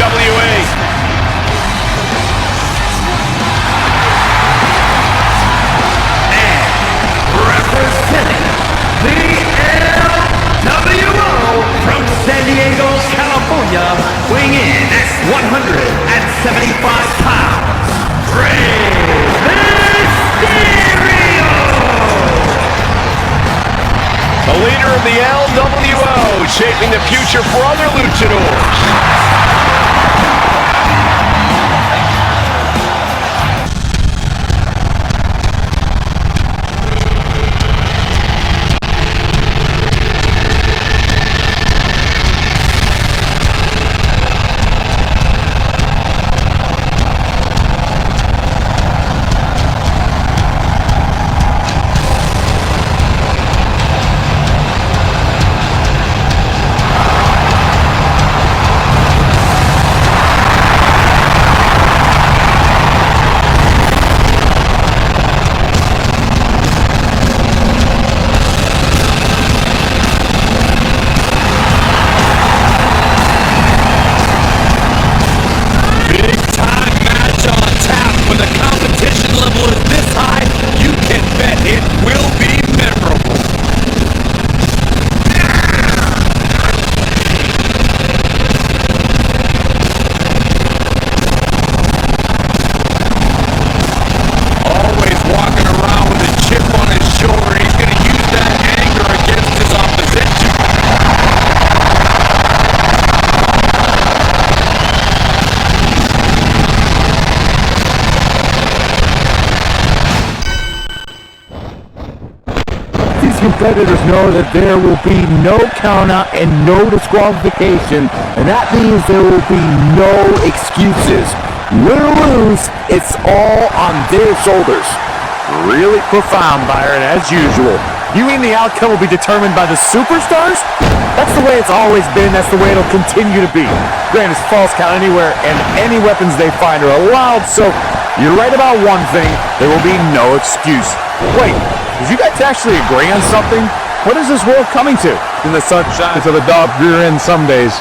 WWE. And representing the LWO from San Diego, California, weighing in at 175 pounds, Mysterio! The leader of the LWO, shaping the future for other luchadors. Competitors know that there will be no countout and no disqualification, and that means there will be no excuses. Win or lose, it's all on their shoulders. Really profound, Byron, as usual. You mean the outcome will be determined by the superstars? That's the way it's always been. That's the way it'll continue to be. Granted, it's false count anywhere, and any weapons they find are allowed, so you're right about one thing. There will be no excuse. Wait. Did you guys actually agree on something? What is this world coming to? In the sunshine to the dog rear end some days.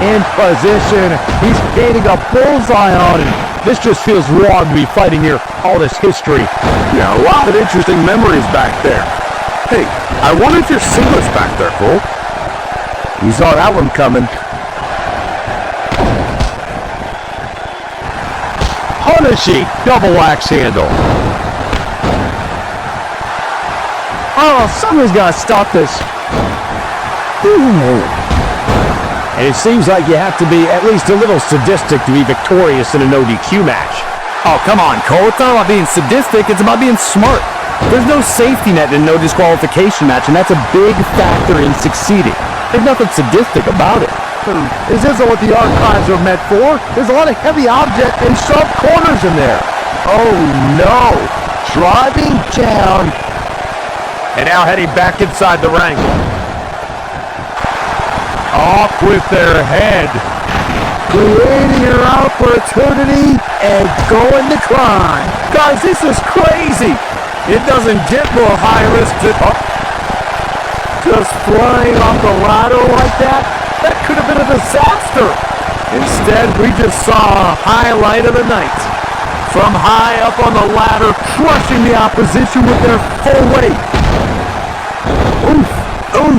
In position. He's gaining a bullseye on him. This just feels wrong to be fighting here. All this history. Yeah, a lot of interesting memories back there. Hey, I wonder if your singlet's back there, Cole. You saw that one coming. Punishing double axe handle. Oh, somebody's got to stop this. Ooh. And it seems like you have to be at least a little sadistic to be victorious in a no DQ match. Oh, come on, Cole. It's not about being sadistic. It's about being smart. There's no safety net in a no disqualification match, and that's a big factor in succeeding. There's nothing sadistic about it. This isn't what the archives are meant for. There's a lot of heavy object and sharp corners in there. Oh no. Driving down. And now heading back inside the ring. Off with their head. Creating your opportunity and going to climb. Guys, this is crazy. It doesn't get more high risk to... just flying off the ladder like that? That could have been a disaster. Instead, we just saw a highlight of the night. From high up on the ladder, crushing the opposition with their full weight. Oof.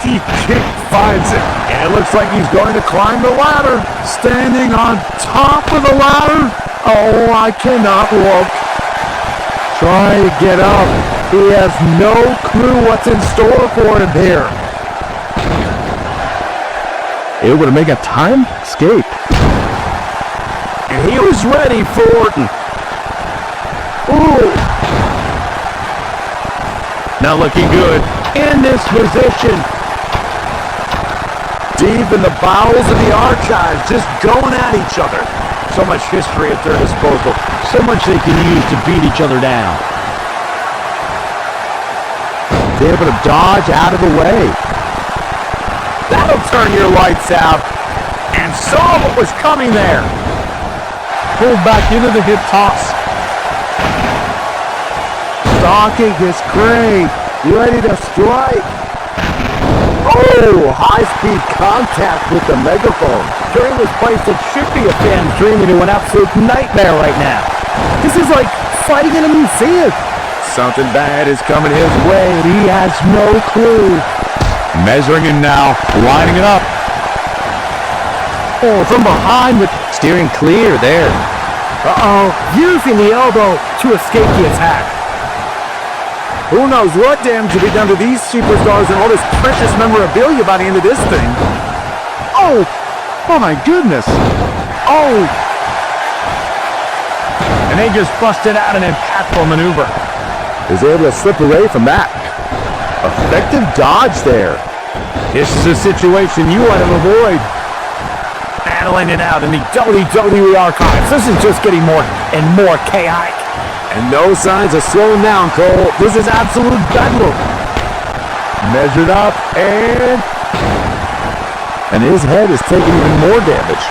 He kick finds it. And it looks like he's going to climb the ladder. Standing on top of the ladder. Oh, I cannot look. Trying to get up. He has no clue what's in store for him here. Able to make a time escape. And he was ready for it. Ooh. Not looking good. In this position. Deep in the bowels of the archives. Just going at each other. So much history at their disposal. So much they can use to beat each other down. They're able to dodge out of the way. That'll turn your lights out. And saw what was coming there. Pulled back into the hip toss. Stalking is great. Ready to strike. Oh, high-speed contact with the megaphone. During this place, it should be a fan's dream into an absolute nightmare right now. This is like fighting in a museum. Something bad is coming his way. He has no clue. Measuring him now, lining it up. Oh, from behind with steering clear there. Uh-oh, using the elbow to escape the attack. Who knows what damage will be done to these superstars and all this precious memorabilia by the end of this thing. Oh! Oh my goodness! Oh! And they just busted out an impactful maneuver. Was able to slip away from that. Effective dodge there. This is a situation you want to avoid. Battling it out in the WWE archives. This is just getting more and more chaotic. And no signs of slowing down, Cole. This is absolute bedlam. Measured up and his head is taking even more damage.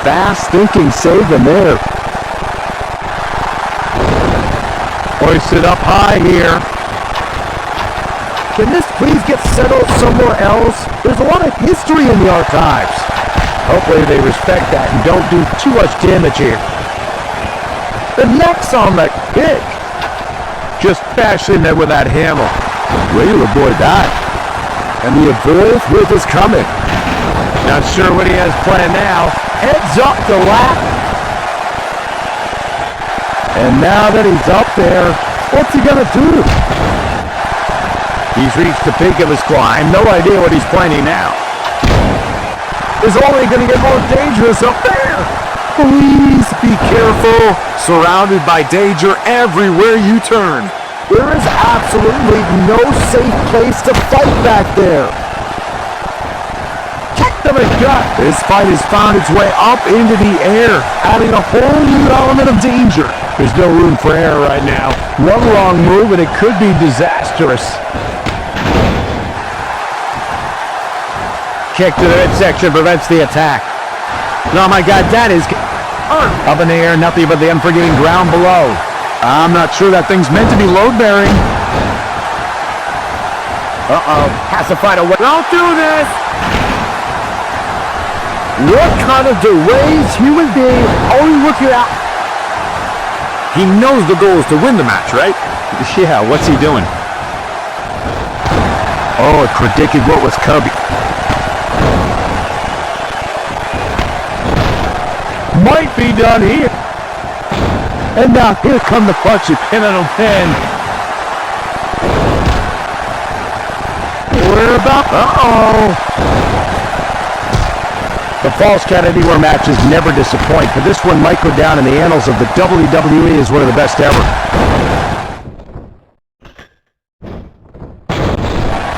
Fast thinking saved him there. Hoisted up high here. Can this please get settled somewhere else? There's a lot of history in the archives. Hopefully they respect that and don't do too much damage here. The neck's on the kick. Just bashing it with that hammer. Ready to avoid that. And the avoid whip is coming. Not sure what he has planned now. Heads up the lap. And now that he's up there, what's he gonna do? He's reached the peak of his climb. No idea what he's planning now. It's only gonna get more dangerous up there. Please be careful. Surrounded by danger everywhere you turn. There is absolutely no safe place to fight back there. Kick to the gut. This fight has found its way up into the air, adding a whole new element of danger. There's no room for error right now. One wrong move and it could be disastrous. Kick to the midsection prevents the attack. Oh my God, that is up in the air, nothing but the unforgiving ground below. I'm not sure that thing's meant to be load-bearing. Uh-oh, has to find a way. Don't do this! What kind of deranged human being are we looking at? He knows the goal is to win the match, right? Yeah, what's he doing? Oh, it predicted what was coming. Might be done here. And now here come the punches, and it'll pin. We're about. Uh-oh. The Falls Count Anywhere matches never disappoint, but this one might go down in the annals of the WWE as one of the best ever.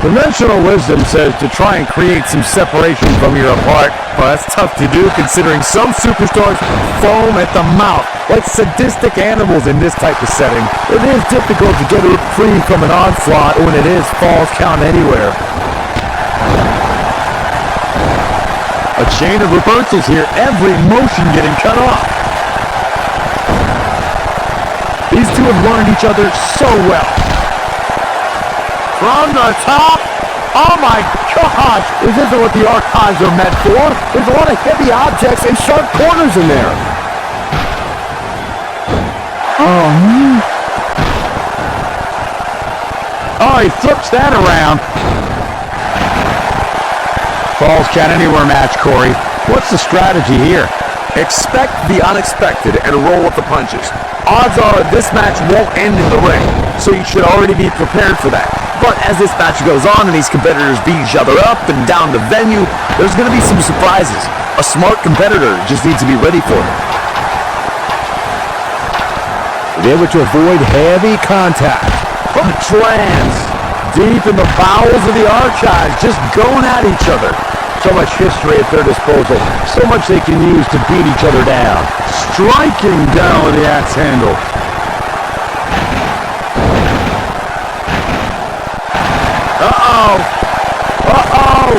Conventional wisdom says to try and create some separation from your opponent. Well, that's tough to do considering some superstars foam at the mouth like sadistic animals in this type of setting. It is difficult to get it free from an onslaught when it is Falls Count Anywhere. A chain of reversals here, every motion getting cut off. These two have learned each other so well. From the top. Oh my gosh! This isn't what the archives are meant for. There's a lot of heavy objects and sharp corners in there. Oh, man. Oh, he flips that around. Falls Count Anywhere match, Corey. What's the strategy here? Expect the unexpected and roll with the punches. Odds are this match won't end in the ring, so you should already be prepared for that. But as this match goes on and these competitors beat each other up and down the venue, there's going to be some surprises. A smart competitor just needs to be ready for it. They're able to avoid heavy contact. From trance, deep in the bowels of the archives, just going at each other. So much history at their disposal. So much they can use to beat each other down. Striking down with the axe handle. Uh-oh! Uh-oh!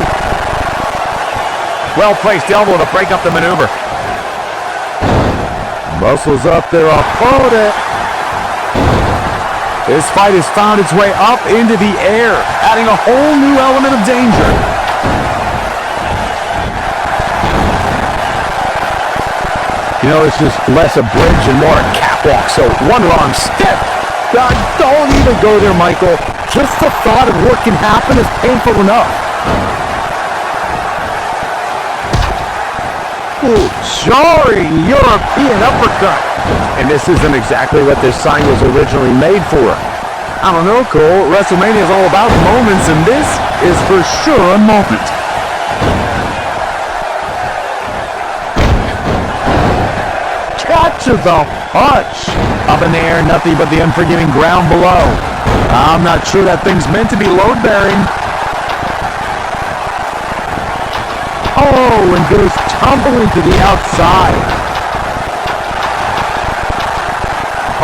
Well-placed elbow to break up the maneuver. Muscles up their opponent. This fight has found its way up into the air, adding a whole new element of danger. You know, it's just less a bridge and more a catwalk, so one wrong step. God, don't even go there, Michael. Just the thought of what can happen is painful enough. Ooh, jarring European uppercut. And this isn't exactly what this sign was originally made for. I don't know, Cole. WrestleMania is all about moments, and this is for sure a moment. Catches the punch. Up in the air, nothing but the unforgiving ground below. I'm not sure that thing's meant to be load-bearing. Oh, and goes tumbling to the outside.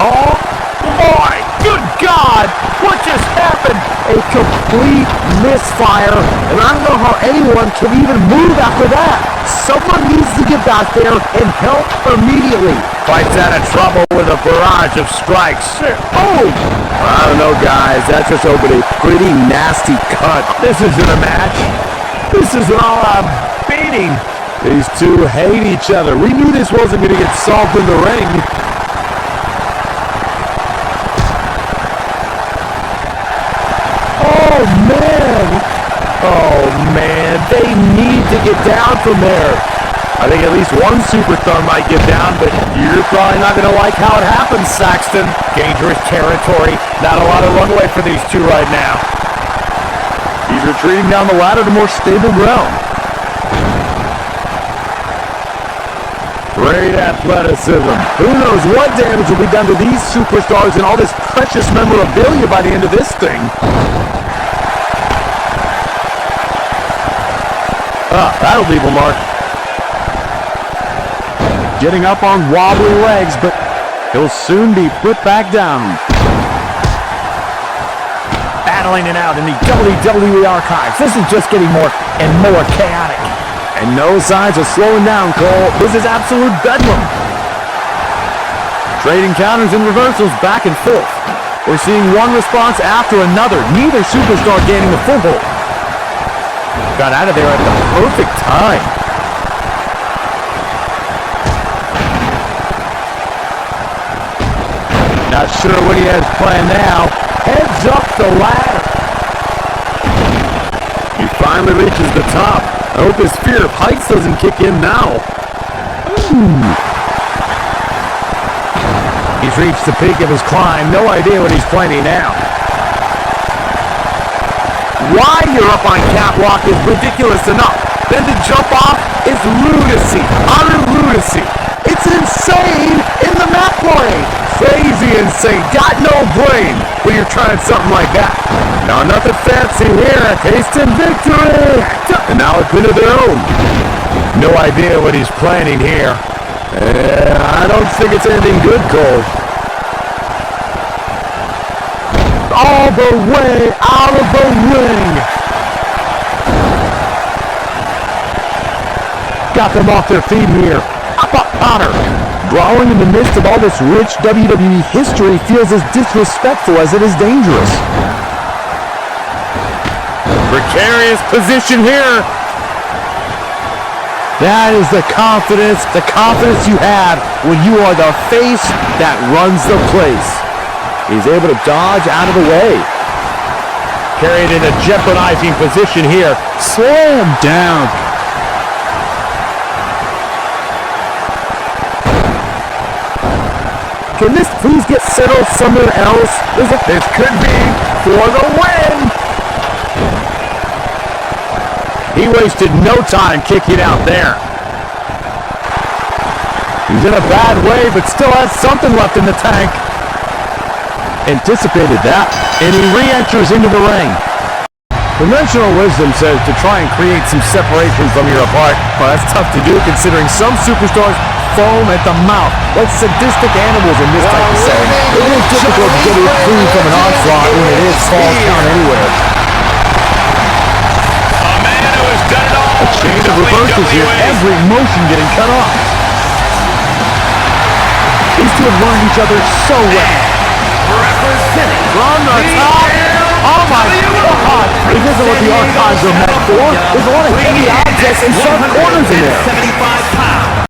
Oh, boy, good God, what just happened? A complete misfire, and I don't know how anyone can even move after that. Someone needs to get back there and help immediately. Fight's out of trouble with a barrage of strikes. Oh! I don't know, guys. That's just opened a pretty nasty cut. This isn't a match. This is an all-out beating. These two hate each other. We knew this wasn't going to get solved in the ring. Oh, man. They need to get down from there. I think at least one superstar might get down, but you're probably not going to like how it happens, Saxton. Dangerous territory. Not a lot of runway for these two right now. He's retreating down the ladder to more stable ground. Great athleticism. Who knows what damage will be done to these superstars and all this precious memorabilia by the end of this thing. That'll leave a mark. Getting up on wobbly legs, but he'll soon be put back down. Battling it out in the WWE archives. This is just getting more and more chaotic. And no signs of slowing down, Cole. This is absolute bedlam. Trading counters and reversals back and forth. We're seeing one response after another. Neither superstar gaining the foothold. Got out of there at the perfect time. Not sure what he has planned now. Heads up the ladder. He finally reaches the top. I hope his fear of heights doesn't kick in now. He's reached the peak of his climb. No idea what he's planning now. Why you're up on catwalk is ridiculous enough. Then to jump off is lunacy. Utter lunacy. It's insane in the map plane. Crazy insane. Got no brain when you're trying something like that. Now nothing fancy here. Taste and victory. And now it's been of their own. No idea what he's planning here. I don't think it's anything good, Cole. All the way out of the ring. Got them off their feet here. Up, Potter. Brawling in the midst of all this rich WWE history feels as disrespectful as it is dangerous. Precarious position here. That is the confidence you have when you are the face that runs the place. He's able to dodge out of the way. Carried in a jeopardizing position here. Slam down. Can this please get settled somewhere else? This could be for the win. He wasted no time kicking out there. He's in a bad way, but still has something left in the tank. Anticipated that, and he re-enters into the ring. Conventional wisdom says to try and create some separation from your opponent. Well, that's tough to do considering some superstars foam at the mouth, like sadistic animals in this type of setting. It is difficult to get it free from an onslaught when it is falls count anywhere. A man who has done it all. A chain of reversals here, every motion getting cut off. These two have learned each other so well. representing From the top. Oh my God. This isn't what the archives are meant for. There's a lot of heavy objects and sharp corners in there. 75 pounds.